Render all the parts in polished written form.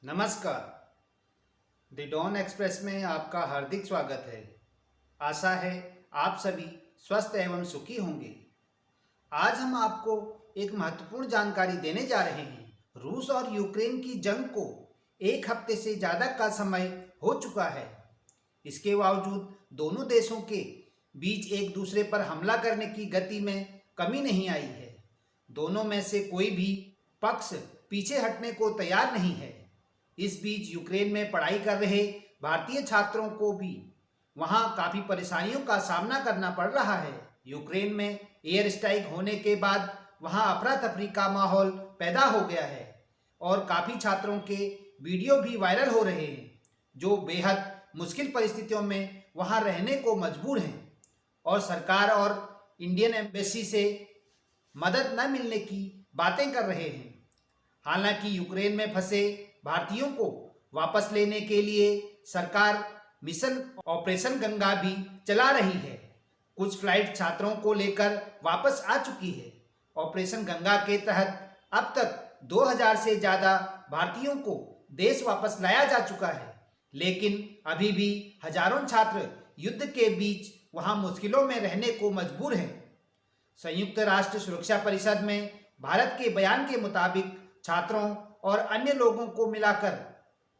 नमस्कार। The don express में आपका हार्दिक स्वागत है। आशा है आप सभी स्वस्थ एवं सुखी होंगे। आज हम आपको एक महत्वपूर्ण जानकारी देने जा रहे हैं। रूस और यूक्रेन की जंग को एक हफ्ते से ज़्यादा का समय हो चुका है। इसके बावजूद दोनों देशों के बीच एक दूसरे पर हमला करने की गति में कमी नहीं आई है। दोनों में से कोई भी पक्ष पीछे हटने को तैयार नहीं है। इस बीच यूक्रेन में पढ़ाई कर रहे भारतीय छात्रों को भी वहां काफ़ी परेशानियों का सामना करना पड़ रहा है। यूक्रेन में एयर स्ट्राइक होने के बाद वहां अफरा तफरी का माहौल पैदा हो गया है और काफ़ी छात्रों के वीडियो भी वायरल हो रहे हैं जो बेहद मुश्किल परिस्थितियों में वहां रहने को मजबूर हैं और सरकार और इंडियन एम्बेसी से मदद न मिलने की बातें कर रहे हैं। हालांकि यूक्रेन में फंसे भारतीयों को वापस लेने के लिए सरकार मिशन ऑपरेशन गंगा भी चला रही है। कुछ फ्लाइट छात्रों को लेकर वापस आ चुकी है। ऑपरेशन गंगा के तहत अब तक 2000 से ज़्यादा भारतीयों को देश वापस लाया जा चुका है, लेकिन अभी भी हजारों छात्र युद्ध के बीच वहां मुश्किलों में रहने को मजबूर हैं। संयुक्त राष्ट्र सुरक्षा परिषद में भारत के बयान के मुताबिक छात्रों और अन्य लोगों को मिलाकर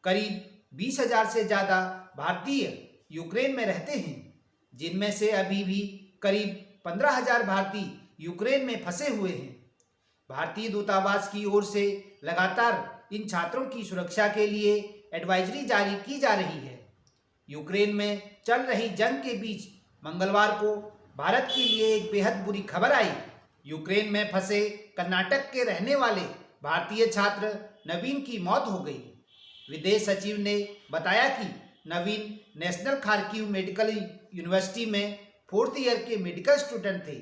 करीब 20,000 से ज़्यादा भारतीय यूक्रेन में रहते हैं, जिनमें से अभी भी करीब 15,000 भारतीय यूक्रेन में फंसे हुए हैं। भारतीय दूतावास की ओर से लगातार इन छात्रों की सुरक्षा के लिए एडवाइजरी जारी की जा रही है। यूक्रेन में चल रही जंग के बीच मंगलवार को भारत के लिए एक बेहद बुरी खबर आई। यूक्रेन में फंसे कर्नाटक के रहने वाले भारतीय छात्र नवीन की मौत हो गई। विदेश सचिव ने बताया कि नवीन नेशनल खार्किव मेडिकल यूनिवर्सिटी में 4th ईयर के मेडिकल स्टूडेंट थे।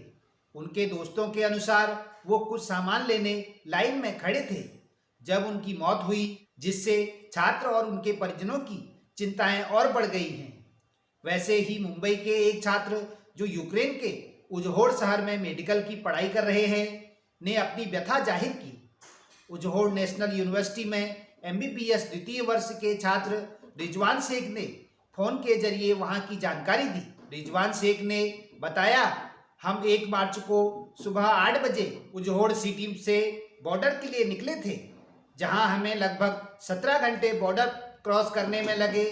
उनके दोस्तों के अनुसार वो कुछ सामान लेने लाइन में खड़े थे जब उनकी मौत हुई, जिससे छात्र और उनके परिजनों की चिंताएं और बढ़ गई हैं। वैसे ही मुंबई के एक छात्र जो यूक्रेन के उजहोड़ शहर में मेडिकल की पढ़ाई कर रहे हैं ने अपनी व्यथा जाहिर की। उजहोड़ नेशनल यूनिवर्सिटी में MBBS द्वितीय वर्ष के छात्र रिजवान शेख ने फोन के जरिए वहां की जानकारी दी। रिजवान शेख ने बताया, हम 1 मार्च को सुबह 8 बजे उजहोड़ सिटी से बॉर्डर के लिए निकले थे, जहां हमें लगभग 17 घंटे बॉर्डर क्रॉस करने में लगे।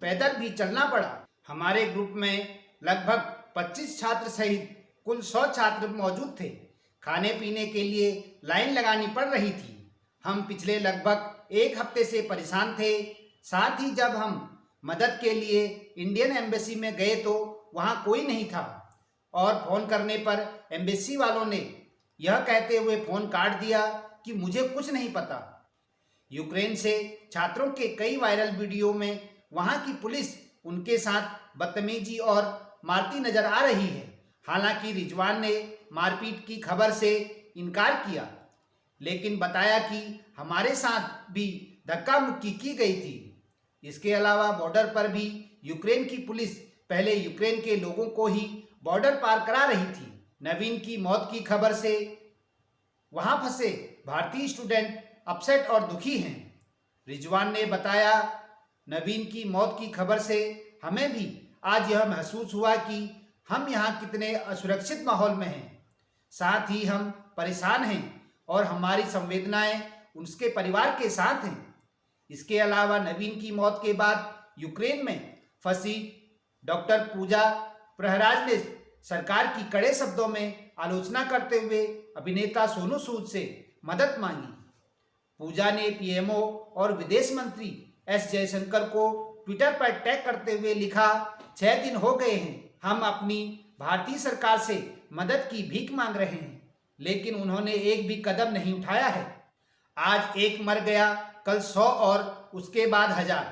पैदल भी चलना पड़ा। हमारे ग्रुप में लगभग 25 छात्र सहित कुल 100 छात्र मौजूद थे। खाने पीने के लिए लाइन लगानी पड़ रही थी। हम पिछले लगभग 1 हफ्ते से परेशान थे। साथ ही जब हम मदद के लिए इंडियन एम्बेसी में गए तो वहाँ कोई नहीं था और फ़ोन करने पर एम्बेसी वालों ने यह कहते हुए फ़ोन काट दिया कि मुझे कुछ नहीं पता। यूक्रेन से छात्रों के कई वायरल वीडियो में वहाँ की पुलिस उनके साथ बदतमीजी और मारती नजर आ रही है। हालांकि रिजवान ने मारपीट की खबर से इनकार किया, लेकिन बताया कि हमारे साथ भी धक्का मुक्की की गई थी। इसके अलावा बॉर्डर पर भी यूक्रेन की पुलिस पहले यूक्रेन के लोगों को ही बॉर्डर पार करा रही थी। नवीन की मौत की खबर से वहां फंसे भारतीय स्टूडेंट अपसेट और दुखी हैं। रिजवान ने बताया, नवीन की मौत की खबर से हमें भी आज यह महसूस हुआ कि हम यहाँ कितने असुरक्षित माहौल में हैं। साथ ही हम परेशान हैं और हमारी संवेदनाएं उसके परिवार के साथ हैं। इसके अलावा नवीन की मौत के बाद यूक्रेन में फंसी डॉक्टर पूजा प्रहराज ने सरकार की कड़े शब्दों में आलोचना करते हुए अभिनेता सोनू सूद से मदद मांगी। पूजा ने PMO और विदेश मंत्री S जयशंकर को ट्विटर पर टैग करते हुए लिखा, 6 दिन हो गए हैं हम अपनी भारतीय सरकार से मदद की भीख मांग रहे हैं, लेकिन उन्होंने एक भी कदम नहीं उठाया है। आज एक मर गया, कल 100 और उसके बाद 1000।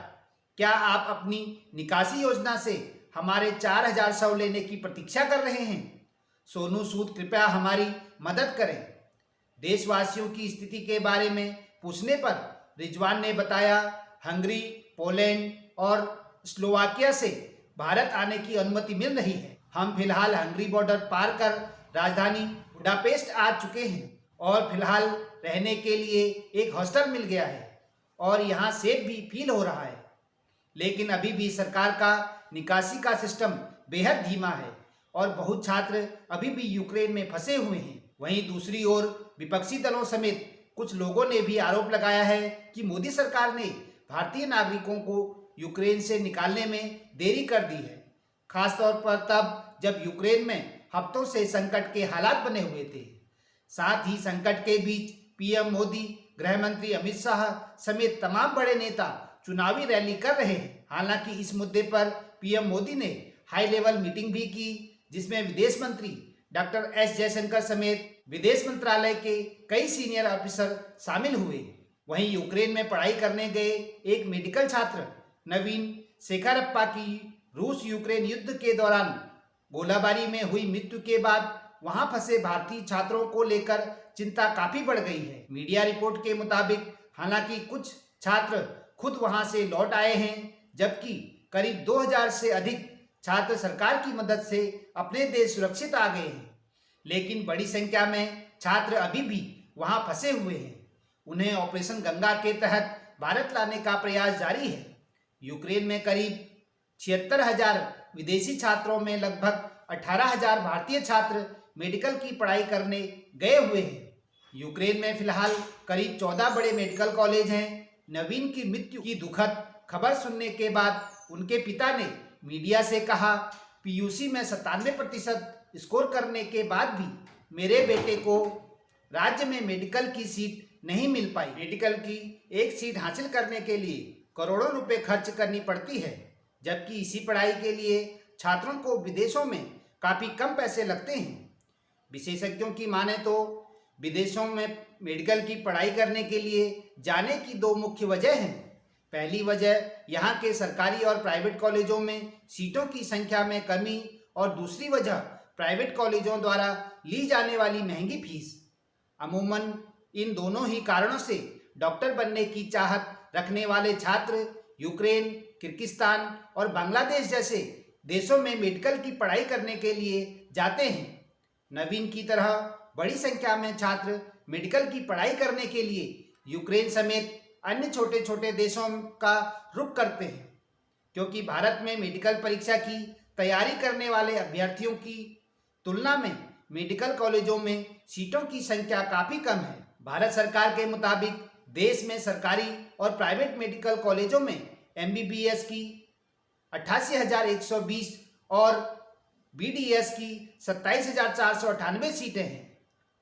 क्या आप अपनी निकासी योजना से हमारे 4000 शव लेने की प्रतीक्षा कर रहे हैं? सोनू सूद कृपया हमारी मदद करें। देशवासियों की स्थिति के बारे में पूछने पर रिजवान ने बताया, हंगरी, पोलैंड और स्लोवाकिया से भारत आने की अनुमति मिल रही है। हम फिलहाल हंगरी बॉर्डर पार कर राजधानी बुडापेस्ट आ चुके हैं और फिलहाल रहने के लिए एक हॉस्टल मिल गया है। और यहाँ सेफ भी फील हो रहा है। लेकिन अभी भी सरकार का निकासी का सिस्टम बेहद धीमा है और बहुत छात्र अभी भी यूक्रेन में फंसे हुए हैं। वहीं दूसरी ओर विपक्षी दलों समेत कुछ लोगों ने भी आरोप लगाया है कि मोदी सरकार ने भारतीय नागरिकों को यूक्रेन से निकालने में देरी कर दी है, खासतौर पर तब जब यूक्रेन में हफ्तों से संकट के हालात बने हुए थे। साथ ही संकट के बीच पीएम मोदी, गृह मंत्री अमित शाह समेत तमाम बड़े नेता चुनावी रैली कर रहे हैं। हालांकि इस मुद्दे पर पीएम मोदी ने हाई लेवल मीटिंग भी की, जिसमें विदेश मंत्री डॉक्टर एस जयशंकर समेत विदेश मंत्रालय के कई सीनियर ऑफिसर शामिल हुए। वहीं यूक्रेन में पढ़ाई करने गए एक मेडिकल छात्र नवीन शेखरप्पा की रूस यूक्रेन युद्ध के दौरान गोलाबारी में हुई मृत्यु के बाद वहां फंसे भारतीय छात्रों को लेकर चिंता काफी बढ़ गई है। मीडिया रिपोर्ट के मुताबिक हालांकि कुछ छात्र खुद वहां से लौट आए हैं, जबकि करीब 2000 से अधिक छात्र सरकार की मदद से अपने देश सुरक्षित आ गए हैं। लेकिन बड़ी संख्या में छात्र अभी भी वहां फंसे हुए हैं। उन्हें ऑपरेशन गंगा के तहत भारत लाने का प्रयास जारी है। यूक्रेन में करीब 76,000 विदेशी छात्रों में लगभग 18,000 भारतीय छात्र मेडिकल की पढ़ाई करने गए हुए हैं। यूक्रेन में फिलहाल करीब 14 बड़े मेडिकल कॉलेज हैं। नवीन की मृत्यु की दुखद खबर सुनने के बाद उनके पिता ने मीडिया से कहा, पीयूसी में 97% स्कोर करने के बाद भी मेरे बेटे को राज्य में मेडिकल की सीट नहीं मिल पाई। मेडिकल की एक सीट हासिल करने के लिए करोड़ों रुपए खर्च करनी पड़ती है, जबकि इसी पढ़ाई के लिए छात्रों को विदेशों में काफ़ी कम पैसे लगते हैं। विशेषज्ञों की माने तो विदेशों में मेडिकल की पढ़ाई करने के लिए जाने की दो मुख्य वजह हैं। पहली वजह यहाँ के सरकारी और प्राइवेट कॉलेजों में सीटों की संख्या में कमी और दूसरी वजह प्राइवेट कॉलेजों द्वारा ली जाने वाली महंगी फीस। अमूमन इन दोनों ही कारणों से डॉक्टर बनने की चाहत रखने वाले छात्र यूक्रेन, किर्गिस्तान और बांग्लादेश जैसे देशों में मेडिकल की पढ़ाई करने के लिए जाते हैं। नवीन की तरह बड़ी संख्या में छात्र मेडिकल की पढ़ाई करने के लिए यूक्रेन समेत अन्य छोटे छोटे देशों का रुख करते हैं, क्योंकि भारत में मेडिकल परीक्षा की तैयारी करने वाले अभ्यर्थियों की तुलना में मेडिकल कॉलेजों में सीटों की संख्या काफ़ी कम है। भारत सरकार के मुताबिक देश में सरकारी और प्राइवेट मेडिकल कॉलेजों में एमबीबीएस की 88,120 और बीडीएस की 27,498 सीटें हैं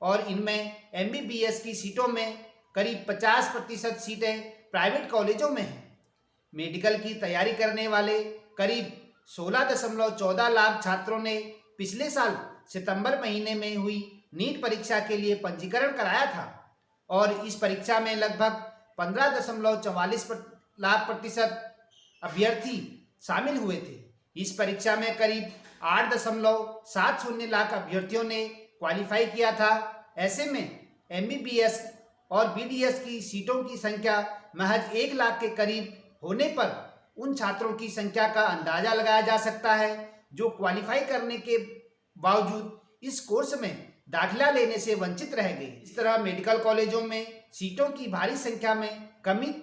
और इनमें एमबीबीएस की सीटों में करीब 50% सीटें प्राइवेट कॉलेजों में हैं। मेडिकल की तैयारी करने वाले करीब 16.14 लाख छात्रों ने पिछले साल सितंबर महीने में हुई नीट परीक्षा के लिए पंजीकरण कराया था और इस परीक्षा में लगभग 15.44 लाख अभ्यर्थी शामिल हुए थे। इस परीक्षा में करीब 8.70 लाख अभ्यर्थियों ने क्वालिफाई किया था। ऐसे में एमबीबीएस और बीडीएस की सीटों की संख्या महज 1 लाख के करीब होने पर उन छात्रों की संख्या का अंदाजा लगाया जा सकता है जो क्वालिफाई करने के बावजूद इस कोर्स में दाखिला लेने से वंचित रह गए। इस तरह मेडिकल कॉलेजों में सीटों की भारी संख्या में कमी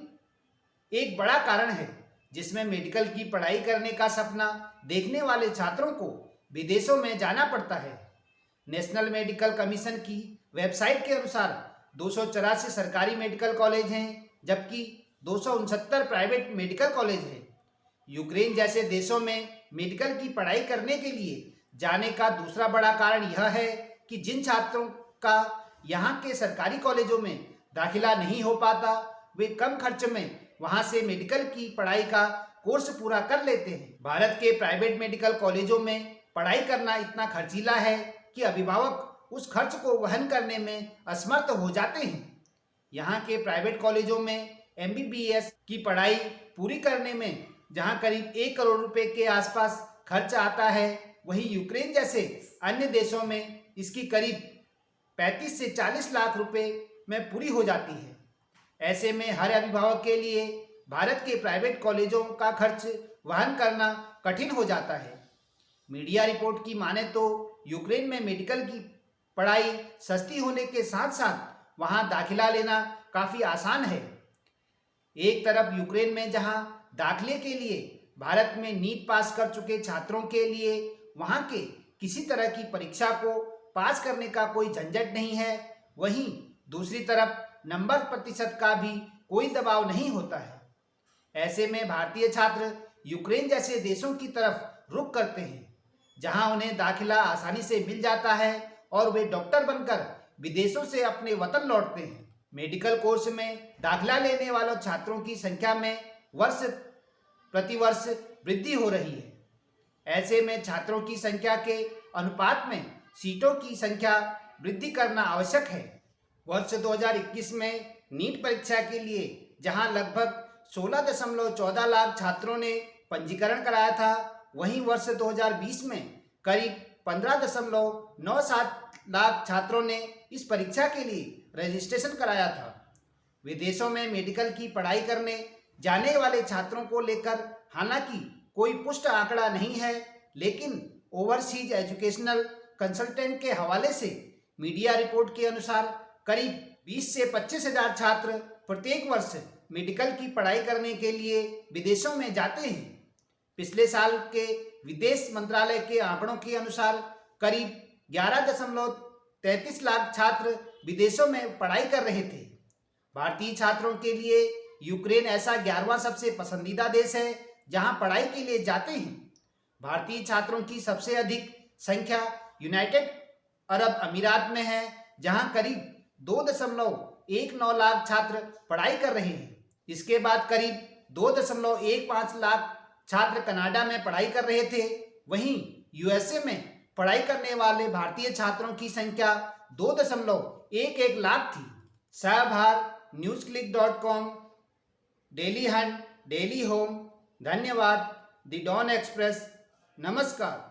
एक बड़ा कारण है, जिसमें मेडिकल की पढ़ाई करने का सपना देखने वाले छात्रों को विदेशों में जाना पड़ता है। नेशनल मेडिकल कमीशन की वेबसाइट के अनुसार 284 सरकारी मेडिकल कॉलेज हैं, जबकि 269 प्राइवेट मेडिकल कॉलेज हैं। यूक्रेन जैसे देशों में मेडिकल की पढ़ाई करने के लिए जाने का दूसरा बड़ा कारण यह है कि जिन छात्रों का यहाँ के सरकारी कॉलेजों में दाखिला नहीं हो पाता, वे कम खर्च में वहाँ से मेडिकल की पढ़ाई का कोर्स पूरा कर लेते हैं। भारत के प्राइवेट मेडिकल कॉलेजों में पढ़ाई करना इतना खर्चीला है कि अभिभावक उस खर्च को वहन करने में असमर्थ हो जाते हैं। यहाँ के प्राइवेट कॉलेजों में एमबीबीएस की पढ़ाई पूरी करने में जहाँ करीब 1 करोड़ रुपए के आसपास खर्च आता है, वहीं यूक्रेन जैसे अन्य देशों में इसकी करीब 35 से 40 लाख रुपए में पूरी हो जाती है। ऐसे में हर अभिभावक के लिए भारत के प्राइवेट कॉलेजों का खर्च वहन करना कठिन हो जाता है। मीडिया रिपोर्ट की माने तो यूक्रेन में मेडिकल की पढ़ाई सस्ती होने के साथ साथ वहां दाखिला लेना काफ़ी आसान है। एक तरफ यूक्रेन में जहां दाखिले के लिए भारत में नीट पास कर चुके छात्रों के लिए वहां के किसी तरह की परीक्षा को पास करने का कोई झंझट नहीं है, वहीं दूसरी तरफ नंबर प्रतिशत का भी कोई दबाव नहीं होता है। ऐसे में भारतीय छात्र यूक्रेन जैसे देशों की तरफ रुख करते हैं, जहां उन्हें दाखिला आसानी से मिल जाता है और वे डॉक्टर बनकर विदेशों से अपने वतन लौटते हैं। मेडिकल कोर्स में दाखिला लेने वालों छात्रों की संख्या में वर्ष प्रतिवर्ष वृद्धि हो रही है। ऐसे में छात्रों की संख्या के अनुपात में सीटों की संख्या वृद्धि करना आवश्यक है। वर्ष 2021 में नीट परीक्षा के लिए जहां लगभग 16.14 लाख छात्रों ने पंजीकरण कराया था, वहीं वर्ष 2020 में करीब 15.97 लाख छात्रों ने इस परीक्षा के लिए रजिस्ट्रेशन कराया था। विदेशों में मेडिकल की पढ़ाई करने जाने वाले छात्रों को लेकर हालांकि कोई पुष्ट आंकड़ा नहीं है, लेकिन ओवरसीज एजुकेशनल कंसल्टेंट के हवाले से मीडिया रिपोर्ट के अनुसार करीब 20 से 25 हजार छात्र प्रत्येक वर्ष मेडिकल की पढ़ाई करने के लिए विदेशों में जाते हैं। पिछले साल के विदेश मंत्रालय के आंकड़ों के अनुसार करीब 11.33 लाख छात्र विदेशों में पढ़ाई कर रहे थे। भारतीय छात्रों के लिए यूक्रेन ऐसा 11वां सबसे पसंदीदा देश है जहां पढ़ाई के लिए जाते हैं। भारतीय छात्रों की सबसे अधिक संख्या यूनाइटेड अरब अमीरात में है, जहां करीब 2.19 लाख छात्र पढ़ाई कर रहे हैं। इसके बाद करीब 2.15 लाख छात्र कनाडा में पढ़ाई कर रहे थे। वहीं यूएसए में पढ़ाई करने वाले भारतीय छात्रों की संख्या 2.11 लाख थी। सहभार newsclick.com, daily Hunt, daily home, धन्यवाद, द डॉन एक्सप्रेस, नमस्कार।